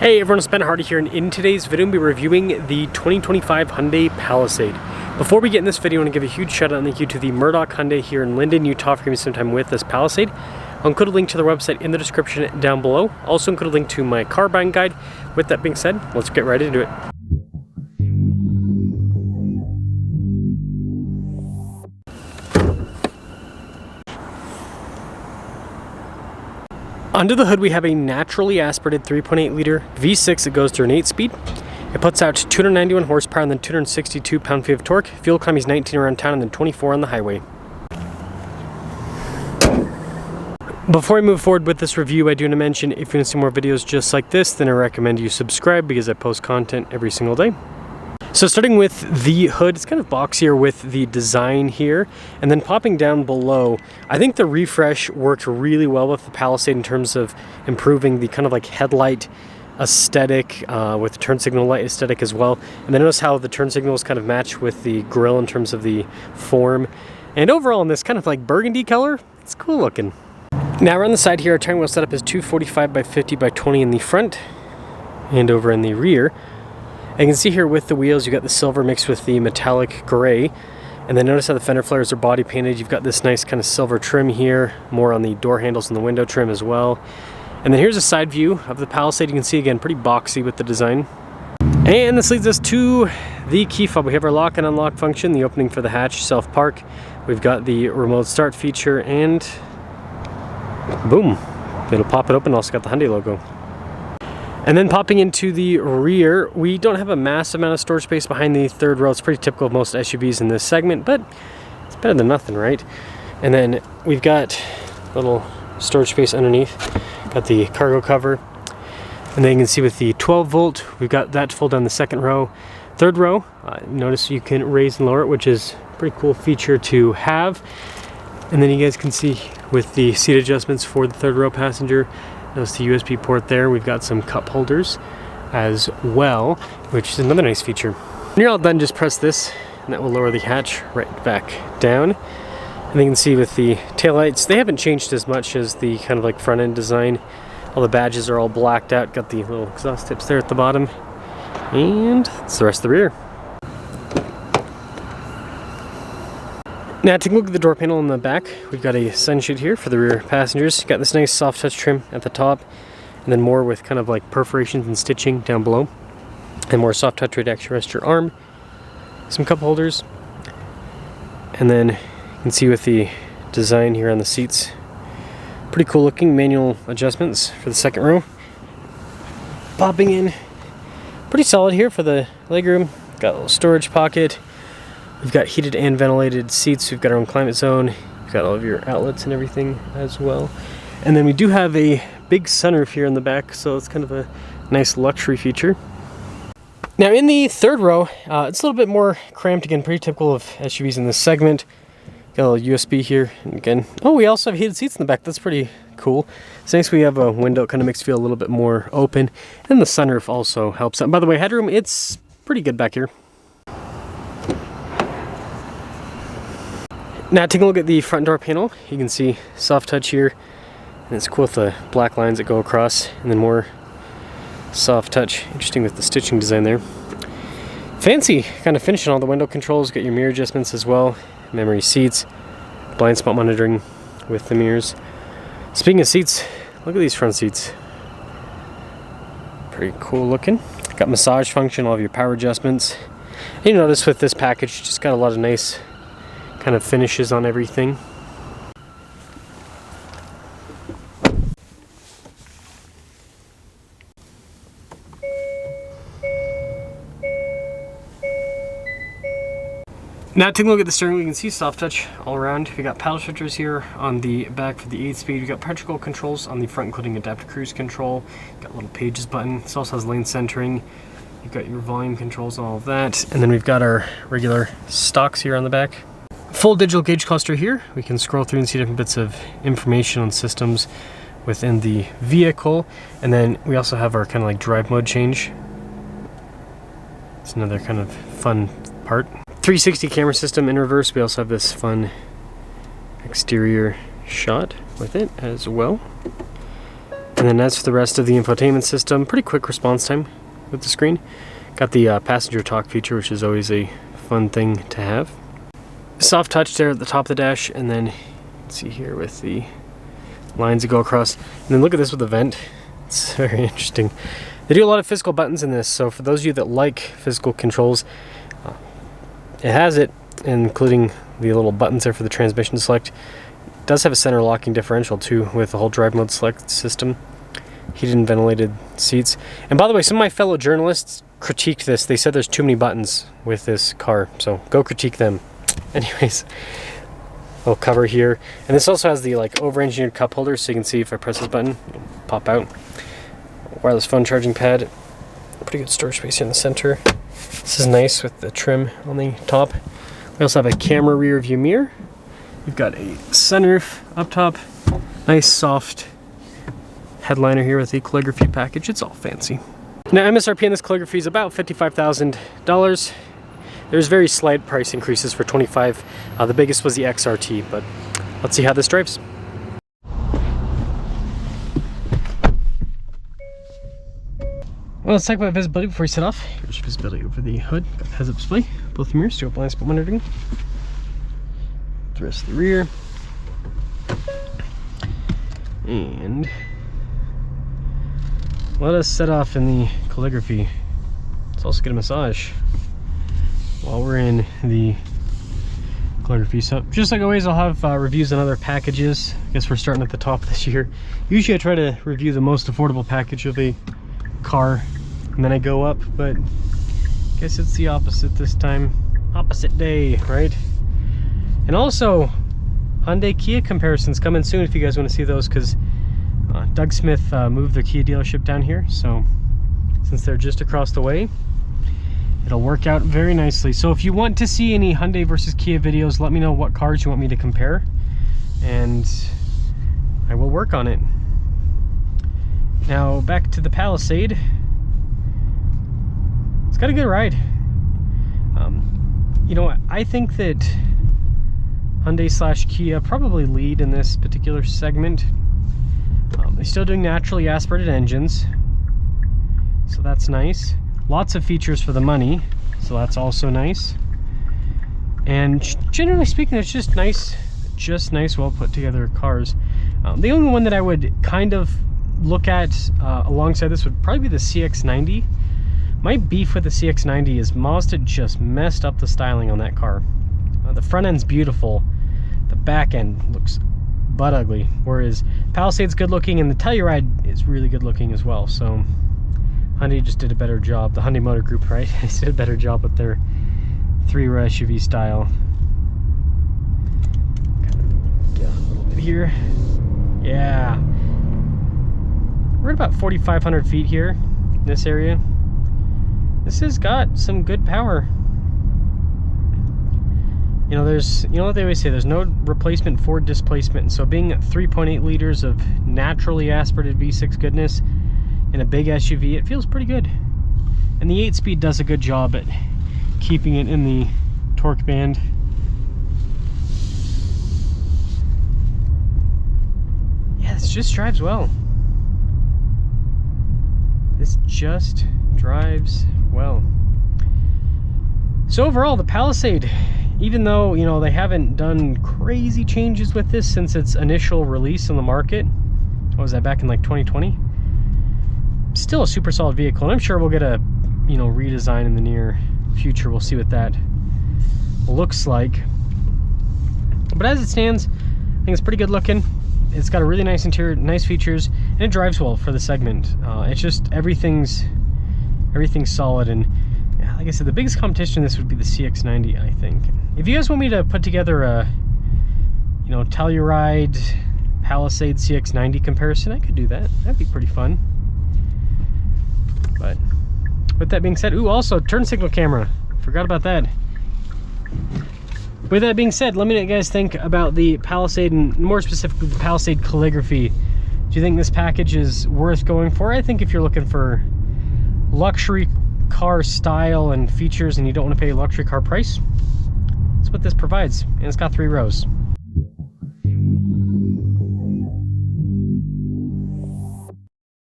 Hey everyone, it's Ben Hardy here, and in today's video we'll be reviewing the 2025 Hyundai Palisade. Before we get in this video, I want to give a huge shout out and thank you to the Murdoch Hyundai here in Linden, Utah for giving me some time with this Palisade. I'll include a link to their website in the description down below. Also include a link to my car buying guide. With that being said, let's get right into it. Under the hood we have a naturally aspirated 3.8 liter V6 that goes through an 8-speed. It puts out 291 horsepower and then 262 pound-feet of torque. Fuel economy is 19 around town and then 24 on the highway. Before I move forward with this review, I do want to mention if you want to see more videos just like this, then I recommend you subscribe because I post content every single day. So starting with the hood, it's kind of boxier with the design here, and then popping down below, I think the refresh worked really well with the Palisade in terms of improving the kind of like headlight aesthetic with the turn signal light aesthetic as well. And then notice how the turn signals kind of match with the grille in terms of the form. And overall in this kind of like burgundy color, it's cool looking. Now around the side here, our turn wheel setup is 245 by 50 by 20 in the front and over in the rear. And you can see here with the wheels, you got the silver mixed with the metallic gray. And then notice how the fender flares are body painted. You've got this nice kind of silver trim here, more on the door handles and the window trim as well. And then here's a side view of the Palisade. You can see again, pretty boxy with the design. And this leads us to the key fob. We have our lock and unlock function, the opening for the hatch, self-park. We've got the remote start feature and boom, it'll pop it open. Also got the Hyundai logo. And then popping into the rear, we don't have a massive amount of storage space behind the third row. It's pretty typical of most SUVs in this segment, but it's better than nothing, right? And then we've got a little storage space underneath. Got the cargo cover. And then you can see with the 12 volt, we've got that to fold down the second row. Third row, notice you can raise and lower it, which is a pretty cool feature to have. And then you guys can see with the seat adjustments for the third row passenger, notice the USB port there. We've got some cup holders as well, which is another nice feature. When you're all done, just press this and that will lower the hatch right back down. And you can see with the taillights, they haven't changed as much as the kind of like front end design. All the badges are all blacked out. Got the little exhaust tips there at the bottom. And that's the rest of the rear. Now taking a look at the door panel in the back, we've got a sunshade here for the rear passengers. Got this nice soft touch trim at the top, and then more with kind of like perforations and stitching down below. And more soft touch to actually rest your arm. Some cup holders. And then you can see with the design here on the seats, pretty cool looking manual adjustments for the second row. Popping in, pretty solid here for the legroom. Got a little storage pocket. We've got heated and ventilated seats. We've got our own climate zone. We've got all of your outlets and everything as well. And then we do have a big sunroof here in the back, so it's kind of a nice luxury feature. Now in the third row, it's a little bit more cramped, again, pretty typical of SUVs in this segment. Got a little USB here, and again, oh, we also have heated seats in the back. That's pretty cool. It's nice we have a window. It kind of makes it feel a little bit more open. And the sunroof also helps out. By the way, headroom, it's pretty good back here. Now taking a look at the front door panel, you can see soft touch here, and it's cool with the black lines that go across, and then more soft touch, interesting with the stitching design there. Fancy kind of finish on all the window controls, got your mirror adjustments as well, memory seats, blind spot monitoring with the mirrors. Speaking of seats, look at these front seats. Pretty cool looking. Got massage function, all of your power adjustments. And you notice with this package, just got a lot of nice kind of finishes on everything. Now taking a look at the steering wheel, you can see soft touch all around. We got paddle shifters here on the back for the 8-speed. We got parental controls on the front, including adaptive cruise control. Got a little pages button. This also has lane centering. You've got your volume controls and all of that. And then we've got our regular stocks here on the back. Full digital gauge cluster here. We can scroll through and see different bits of information on systems within the vehicle. And then we also have our kind of like drive mode change. It's another kind of fun part. 360 camera system in reverse. We also have this fun exterior shot with it as well. And then as for the rest of the infotainment system, pretty quick response time with the screen. Got the passenger talk feature, which is always a fun thing to have. Soft touch there at the top of the dash, and then let's see here with the lines that go across. And then look at this with the vent. It's very interesting. They do a lot of physical buttons in this, so for those of you that like physical controls, it has it, including the little buttons there for the transmission to select. It does have a center locking differential too, with the whole drive mode select system. Heated and ventilated seats. And by the way, some of my fellow journalists critiqued this. They said there's too many buttons with this car, so go critique them. Anyways, little cover here. And this also has the like over-engineered cup holder, so you can see if I press this button, it'll pop out. Wireless phone charging pad. Pretty good storage space here in the center. This is nice with the trim on the top. We also have a camera rear view mirror. You've got a sunroof up top. Nice soft headliner here with the calligraphy package. It's all fancy. Now MSRP on this calligraphy is about $55,000. There's very slight price increases for 25. The biggest was the XRT, but let's see how this drives. Well, let's talk about visibility before we set off. Here's visibility over the hood. Got the heads-up display, both mirrors, dual blind spot monitoring. The rest of the rear. And let us set off in the calligraphy. Let's also get a massage while we're in the calligraphy. So just like always, I'll have reviews on other packages. I guess we're starting at the top this year. Usually I try to review the most affordable package of a car and then I go up, but I guess it's the opposite this time. Opposite day, right? And also Hyundai Kia comparisons coming soon if you guys want to see those, because Doug Smith moved their Kia dealership down here, so since they're just across the way, it'll work out very nicely. So if you want to see any Hyundai versus Kia videos, let me know what cars you want me to compare and I will work on it. Now back to the Palisade. It's got a good ride. You know, I think that Hyundai slash Kia probably lead in this particular segment. They're still doing naturally aspirated engines, so that's nice. Lots of features for the money, so that's also nice. And generally speaking, it's just nice, well put together cars. The only one that I would kind of look at alongside this would probably be the CX-90. My beef with the CX-90 is Mazda just messed up the styling on that car. The front end's beautiful, the back end looks butt ugly, whereas Palisade's good looking and the Telluride is really good looking as well. So Hyundai just did a better job. The Hyundai Motor Group, right? They did a better job with their three-row SUV style. Get on a little bit here. Yeah. We're at about 4,500 feet here in this area. This has got some good power. You know, you know what they always say, there's no replacement for displacement. And so being at 3.8 liters of naturally aspirated V6 goodness in a big SUV, it feels pretty good. And the 8-speed does a good job at keeping it in the torque band. Yeah, this just drives well. This just drives well. So overall, the Palisade, even though, you know, they haven't done crazy changes with this since its initial release on the market, what was that, back in like 2020? Still a super solid vehicle, and I'm sure we'll get a, you know, redesign in the near future. We'll see what that looks like. But as it stands, I think it's pretty good looking. It's got a really nice interior, nice features, and it drives well for the segment. It's just everything's solid, and yeah, like I said, the biggest competition in this would be the CX-90, I think. If you guys want me to put together a, you know, Telluride Palisade CX-90 comparison, I could do that. That'd be pretty fun. But with that being said, ooh, also turn signal camera. Forgot about that. With that being said, let me know what you guys think about the Palisade, and more specifically the Palisade Calligraphy. Do you think this package is worth going for? I think if you're looking for luxury car style and features and you don't want to pay a luxury car price, that's what this provides. And it's got 3 rows.